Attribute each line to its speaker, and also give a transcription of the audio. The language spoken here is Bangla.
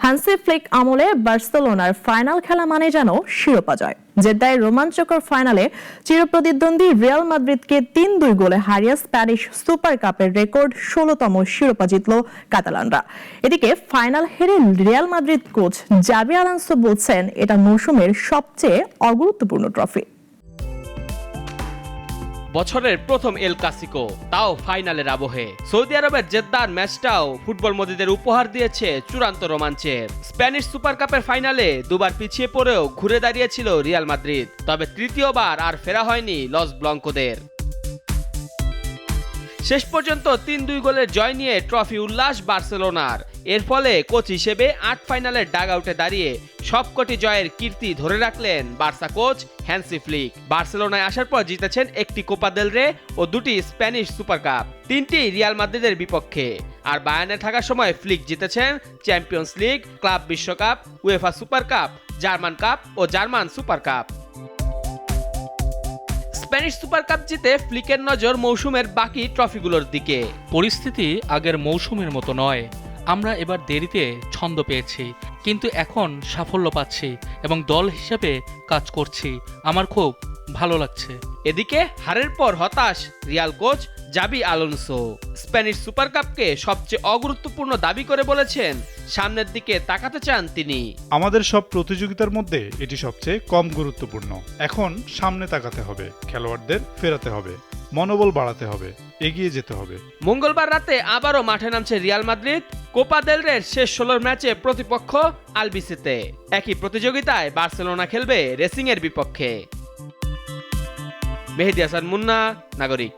Speaker 1: হান্সি ফ্লিক আমলে বার্সেলোনার ফাইনাল খেলা মানে যেন শিরোপা জয়। জেদ্দায় রোমাঞ্চকর ফাইনালে চিরপ্রতিদ্বন্দ্বী রিয়াল মাদ্রিদকে ৩-২ গোলে হারিয়ে স্প্যানিশ সুপার কাপের রেকর্ড ১৬তম শিরোপা জিতল কাতালানরা। এদিকে ফাইনাল হেরে Real Madrid coach Xabi Alonso বলছেন, এটা মৌসুমের সবচেয়ে অগুরুত্বপূর্ণ ট্রফি।
Speaker 2: বছরের প্রথম এল ক্লাসিকো, তাও ফাইনালের আবহে। সৌদি আরবের জেদ্দার ম্যাচটাও ফুটবল মদিদের উপহার দিয়েছে চূড়ান্ত রোমাঞ্চের। স্প্যানিশ সুপার কাপের ফাইনালে দুবার পিছিয়ে পড়েও ঘুরে দাঁড়িয়েছিল রিয়াল মাদ্রিদ, তবে তৃতীয়বার আর ফেরা হয়নি লস ব্লঙ্কোদের। শেষ পর্যন্ত ৩-২ গোলের জয় নিয়ে ট্রফি উল্লাস বার্সেলোনার। এর ফলে কোচ হিসেবে ৮ ফাইনালের ডাগ আউটে দাঁড়িয়ে সবকটি জয়ের কীর্তি ধরে রাখলেন বার্সা কোচ হ্যান্সি ফ্লিক। বার্সেলোনায় আসার পর জিতেছেন একটি কোপা দেল রে ও দুটি স্প্যানিশ সুপার কাপ, ৩টি রিয়াল মাদ্রিদের বিপক্ষে। আর বায়ার্নে থাকার সময় ফ্লিক জিতেছেন চ্যাম্পিয়ন্স লিগ, ক্লাব বিশ্বকাপ, UEFA Super Cup, German Cup ও German Super Cup. Spanish Super Cup জিতে ফ্লিকের নজর মৌসুমের বাকি ট্রফিগুলোর দিকে।
Speaker 3: পরিস্থিতি আগের মৌসুমের মতো নয়। আমরা এবার দেরিতে ছন্দ পেয়েছি, কিন্তু এখন সাফল্য পাচ্ছি এবং দল হিসেবে কাজ করছি। আমার খুব ভালো লাগছে।
Speaker 2: এদিকে হারের পর হতাশ Real coach Xabi Alonso. Spanish Super কাপকে সবচেয়ে অগুরুত্বপূর্ণ দাবি করে বলেছেন, সামনের দিকে তাকাতে চান তিনি।
Speaker 4: আমাদের সব প্রতিযোগিতার মধ্যে এটি সবচেয়ে কম গুরুত্বপূর্ণ। এখন সামনে তাকাতে হবে, খেলোয়াড়দের ফেরাতে হবে, মনোবল বাড়াতে হবে, এগিয়ে যেতে হবে।
Speaker 2: মঙ্গলবার রাতে আবারও মাঠে নামছে রিয়াল মাদ্রিদ। কোপা দেল রের শেষ ১৬ ম্যাচে প্রতিপক্ষ আলবিসেতে। একই প্রতিযোগিতায় বার্সেলোনা খেলবে রেসিং এর বিপক্ষে। মেহেদী হাসান মুন্না, নাগরিক।